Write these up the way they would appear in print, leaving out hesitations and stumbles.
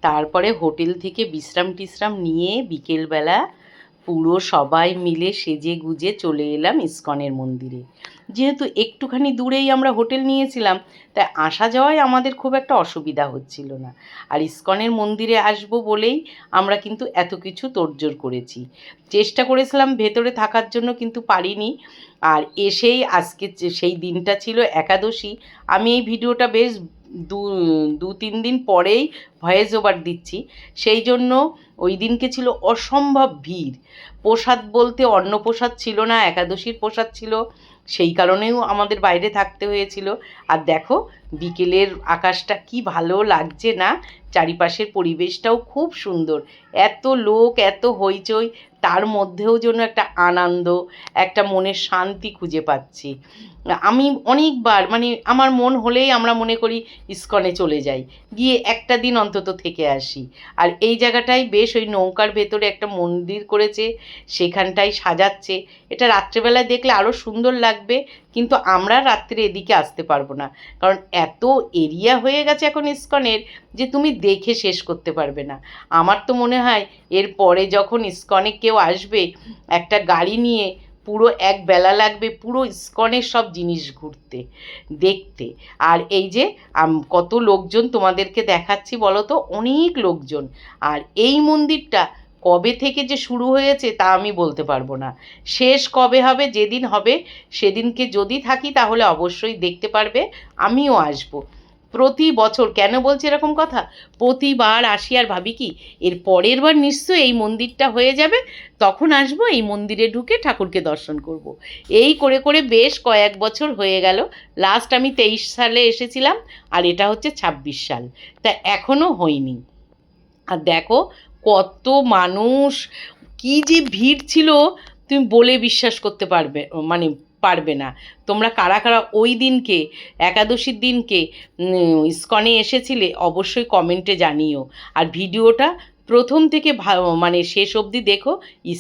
তারপরে হোটেল থেকে বিশ্রাম টিশ্রাম নিয়ে বিকেলবেলা পুরো সবাই মিলে সেজে গুজে চলে এলাম ইস্কনের মন্দিরে। যেহেতু একটুখানি দূরেই আমরা হোটেল নিয়েছিলাম, তাই আসা যাওয়ায় আমাদের খুব একটা অসুবিধা হচ্ছিল না। আর ইস্কনের মন্দিরে আসবো বলেই আমরা কিন্তু এত কিছু তোড়জোড় করেছি। চেষ্টা করেছিলাম ভেতরে থাকার জন্য, কিন্তু পারিনি। আর এসেই আজকে সেই দিনটা ছিল একাদশী। আমি এই ভিডিওটা বেশ দু তিন দিন পরেই ভয়েস ওভার দিচ্ছি, সেই জন্য ওই দিনকে ছিল অসম্ভব ভিড়। প্রসাদ বলতে অন্ন প্রসাদ ছিল না, একাদশীর প্রসাদ ছিল, সেই কারণেও আমাদের বাইরে থাকতে হয়েছিল। আর দেখো বিকেলের আকাশটা কি ভালো লাগছে না, চারিপাশের পরিবেশটাও খুব সুন্দর। এত লোক, এত হইচই, তার মধ্যেও যেন একটা আনন্দ, একটা মনের শান্তি খুঁজে পাচ্ছি। আমি অনেকবার আমার মন হলেই আমরা মনে করি ইস্কনে চলে যাই, গিয়ে একটা দিন অন্তত থেকে আসি। আর এই জায়গাটায় বেশ ওই নৌকার ভেতরে একটা মন্দির করেছে, সেখানটায় সাজাচ্ছে। এটা রাত্রেবেলায় দেখলে আরও সুন্দর লাগবে, কিন্তু আমরা রাত্রে এদিকে আসতে পারবো না, কারণ এত এরিয়া হয়ে গেছে এখন ইস্কনের যে তুমি দেখে শেষ করতে পারবে না। আমার তো মনে হয় এরপরে যখন ইস্কনে কেউ আসবে, একটা গাড়ি নিয়ে পুরো এক বেলা লাগবে পুরো ইস্কনের সব জিনিস ঘুরতে দেখতে। আর এই যে কত লোকজন তোমাদেরকে দেখাচ্ছি বলো তো, অনেক লোকজন। আর এই মন্দিরটা কবে থেকে যে শুরু হয়েছে তা আমি বলতে পারবো না, শেষ কবে হবে, যেদিন হবে সেদিনকে যদি থাকি তাহলে অবশ্যই দেখতে পারবে। আমিও আসবো প্রতি বছর। কেন বলছি এরকম কথা, প্রতিবার আসি আর ভাবি কি এর পরের বার নিশ্চয়ই এই মন্দিরটা হয়ে যাবে, তখন আসবো, এই মন্দিরে ঢুকে ঠাকুরকে দর্শন করব। এই করে করে বেশ কয়েক বছর হয়ে গেল। লাস্ট আমি 23 সালে এসেছিলাম, আর এটা হচ্ছে 26 সাল, তা এখনও হয়নি। আর দেখো কত মানুষ, কি যে ভিড় ছিল তুমি বলে বিশ্বাস করতে পারবে না। তোমরা কারা কারা ওই দিনকে, একাদশীর দিনকে ইস্কনে এসেছিলে অবশ্যই কমেন্টে জানিও। আর ভিডিওটা প্রথম থেকে শেষ অবধি দেখো,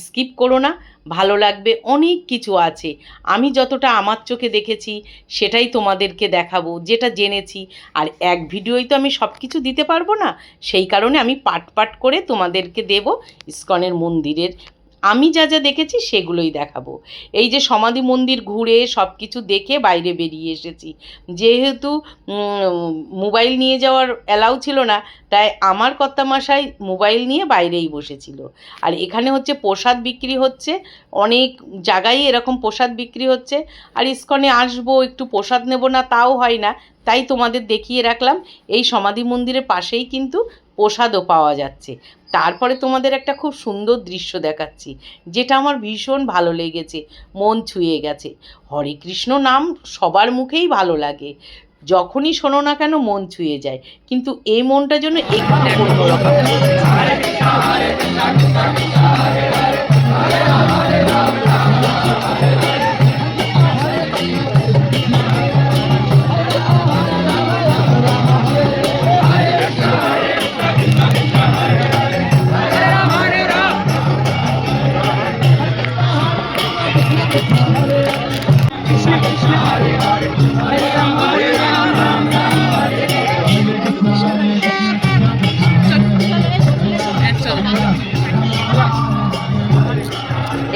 স্কিপ করো না, ভালো লাগবে। অনেক কিছু আছে, আমি যতটা আমার চোখে দেখেছি সেটাই তোমাদেরকে দেখাবো, যেটা জেনেছি। আর এক ভিডিওই তো আমি সব কিছু দিতে পারবো না, সেই কারণে আমি পাট পাট করে তোমাদেরকে দেব ইস্কনের মন্দিরের আমি যা যা দেখেছি সেগুলোই দেখাবো। এই যে সমাধি মন্দির ঘুরে সব কিছু দেখে বাইরে বেরিয়ে এসেছি। যেহেতু মোবাইল নিয়ে যাওয়ার অ্যালাউ ছিল না, তাই আমার কর্তামশাই মোবাইল নিয়ে বাইরেই বসেছিল। আর এখানে হচ্ছে প্রসাদ বিক্রি হচ্ছে, অনেক জায়গায় এরকম প্রসাদ বিক্রি হচ্ছে। আর ইস্কনে আসবো একটু প্রসাদ নেব না তাও হয় না, তাই তোমাদের দেখিয়ে রাখলাম। এই সমাধি মন্দিরের পাশেই কিন্তু প্রসাদও পাওয়া যাচ্ছে। তারপরে তোমাদের একটা খুব সুন্দর দৃশ্য দেখাচ্ছি, যেটা আমার ভীষণ ভালো লেগেছে, মন ছুঁয়ে গেছে। হরে কৃষ্ণ নাম সবার মুখেই ভালো লাগে, যখনই শোনো না কেন মন ছুঁয়ে যায়, কিন্তু এই মনটা যেন একটু অন্যরকম।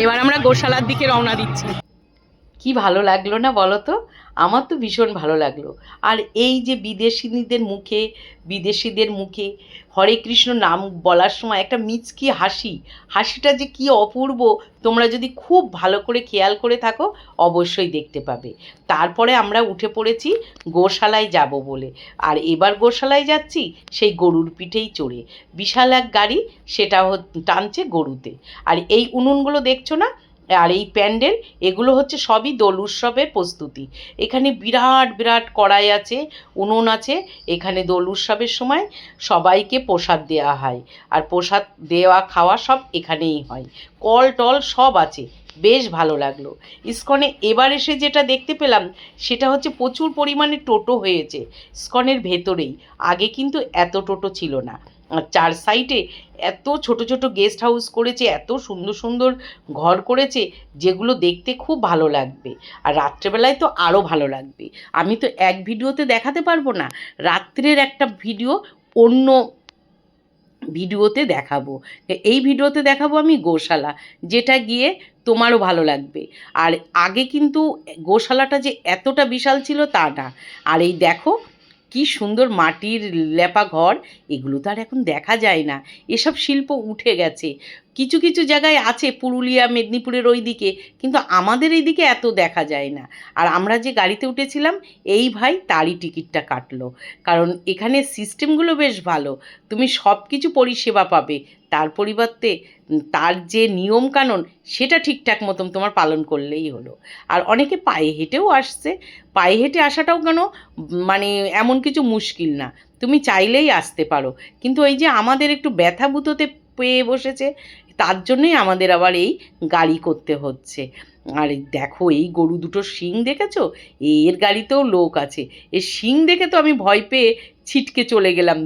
এবার আমরা গোশালার দিকে রওনা দিচ্ছি। কি ভালো লাগলো না বলো তো, আমার তো ভীষণ ভালো লাগলো। আর এই যে বিদেশিদের মুখে হরে কৃষ্ণ নাম বলার সময় একটা মিচকি হাসিটা যে কি অপূর্ব, তোমরা যদি খুব ভালো করে খেয়াল করে থাকো অবশ্যই দেখতে পাবে। তারপরে আমরা উঠে পড়েছি গোশালায় যাব বলে। আর এবার গোশালায় যাচ্ছি সেই গরুর পিঠেই চড়ে, বিশাল এক গাড়ি, সেটা টানছে গরুতে। আর এই উনুনগুলো দেখছো না, আর এই প্যান্ডেল, এগুলো হচ্ছে সবই দোল উৎসবের প্রস্তুতি। এখানে বিরাট বিরাট কড়াই আছে, উনুন আছে। এখানে দোল উৎসবের সময় সবাইকে প্রসাদ দেওয়া হয়, আর প্রসাদ দেওয়া খাওয়া সব এখানেই হয়। কল টল সব আছে, বেশ ভালো লাগলো। ইস্কনে এবার এসে যেটা দেখতে পেলাম সেটা হচ্ছে প্রচুর পরিমাণে টোটো হয়েছে ইস্কনের ভেতরেই। আগে কিন্তু এত টোটো ছিল না। চার সাইডে এত ছোট ছোট গেস্ট হাউস করেছে, এত সুন্দর সুন্দর ঘর করেছে, যেগুলো দেখতে খুব ভালো লাগবে। আর রাত্রেবেলায় তো আরও ভালো লাগবে। আমি তো এক ভিডিওতে দেখাতে পারবো না, রাত্রের একটা ভিডিও অন্য ভিডিওতে দেখাবো। এই ভিডিওতে দেখাবো আমি গোশালা, যেটা গিয়ে তোমারও ভালো লাগবে। আর আগে কিন্তু গোশালাটা যে এতটা বিশাল ছিল তা না। আর এই দেখো কি সুন্দর মাটির লেপা ঘর, এগুলো তো আর এখন দেখা যায় না, এসব শিল্প উঠে গেছে। কিছু কিছু জায়গায় আছে, পুরুলিয়া মেদিনীপুরের ওই দিকে, কিন্তু আমাদের এই দিকে এত দেখা যায় না। আর আমরা যে গাড়িতে উঠেছিলাম এই ভাই তারই টিকিটটা কাটলো, কারণ এখানে সিস্টেমগুলো বেশ ভালো, তুমি সব কিছু পরিষেবা পাবে, তার পরিবর্তে তার যে নিয়মকানুন সেটা ঠিকঠাক মতন তোমার পালন করলেই হলো। আর অনেকে পায়ে হেঁটেও আসছে, পায়ে হেঁটে আসাটাও কেন মানে এমন কিছু মুশকিল না, তুমি চাইলেই আসতে পারো। কিন্তু এই যে আমাদের একটু ব্যথাভূততে পেয়ে বসেছে, তার জন্যই আমাদের আবার এই গাড়ি করতে হচ্ছে। আর দেখো এই গরু দুটো শিং দেখেছো, এর গাড়িতেও লোক আছে, এর শিং দেখে তো আমি ভয় পেয়ে ছিটকে চলে গেলাম।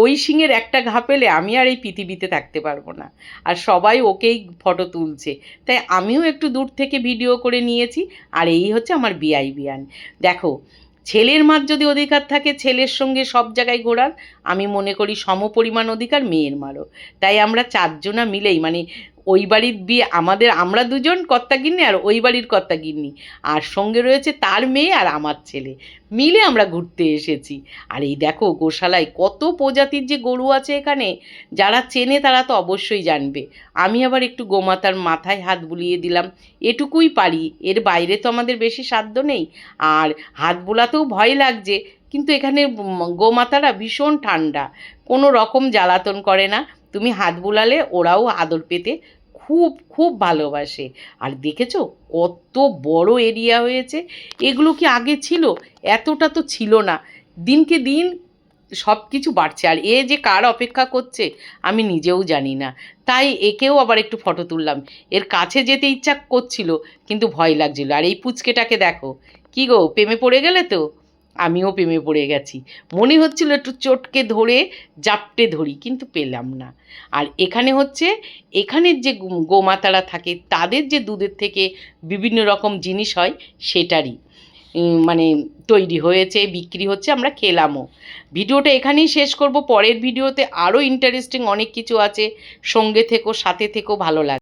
ওই শিংয়ের একটা ঘা পেলে আমি আর এই পৃথিবীতে থাকতে পারবো না। আর সবাই ওকেই ফটো তুলছে, তাই আমিও একটু দূর থেকে ভিডিও করে নিয়েছি। আর এই হচ্ছে আমার বিআইবিয়ান। দেখো, ছেলের মার যদি অধিকার থাকে ছেলের সঙ্গে সব জায়গায় ঘোরার, আমি মনে করি সমপরিমাণ অধিকার মেয়ের মারও। তাই আমরা চারজনা মিলেই, মানে ওই বাড়ির বিয়ে আমাদের, আমরা দুজন কর্তাগিন্নি আর ওই বাড়ির কর্তাগিন্নি, আর সঙ্গে রয়েছে তার মেয়ে আর আমার ছেলে, মিলে আমরা ঘুরতে এসেছি। আর এই দেখো গোশালায় কত প্রজাতির যে গরু আছে এখানে, যারা চেনে তারা তো অবশ্যই জানবে। আমি আবার একটু গোমাতার মাথায় হাত বুলিয়ে দিলাম, এটুকুই পারি, এর বাইরে তো আমাদের বেশি সাধ্য নেই। আর হাত বোলাতেও ভয় লাগছে, কিন্তু এখানে গোমাতারা ভীষণ ঠান্ডা, কোনো রকম জ্বালাতন করে না, তুমি হাত বুলালে ওরাও আদর পেতে খুব খুব ভালোবাসে। আর দেখেছো কত বড় এরিয়া হয়েছে, এগুলো কি আগে ছিল? এতটা তো ছিল না, দিনকে দিন সব কিছু বাড়ছে। আর এ যে কার অপেক্ষা করছে আমি নিজেও জানি না, তাই একেও আবার একটু ফটো তুললাম। এর কাছে যেতে ইচ্ছা করছিল কিন্তু ভয় লাগছিল। আর এই পুচকেটাকে দেখো, কি গো প্রেমে পড়ে গেলে তো? আমিও প্রেমে পড়ে গেছি, মনে হচ্ছিল একটু চটকে ধরে জাপটে ধরি, কিন্তু পেলাম না। আর এখানে হচ্ছে, এখানের যে গোমাতারা থাকে তাদের যে দুধের থেকে বিভিন্ন রকম জিনিস হয় সেটারই মানে তৈরি হয়েছে, বিক্রি হচ্ছে, আমরা খেলামও। ভিডিওটা এখানেই শেষ করব, পরের ভিডিওতে আরও ইন্টারেস্টিং অনেক কিছু আছে, সঙ্গে থেকো, সাথে থেকো, ভালো লাগে।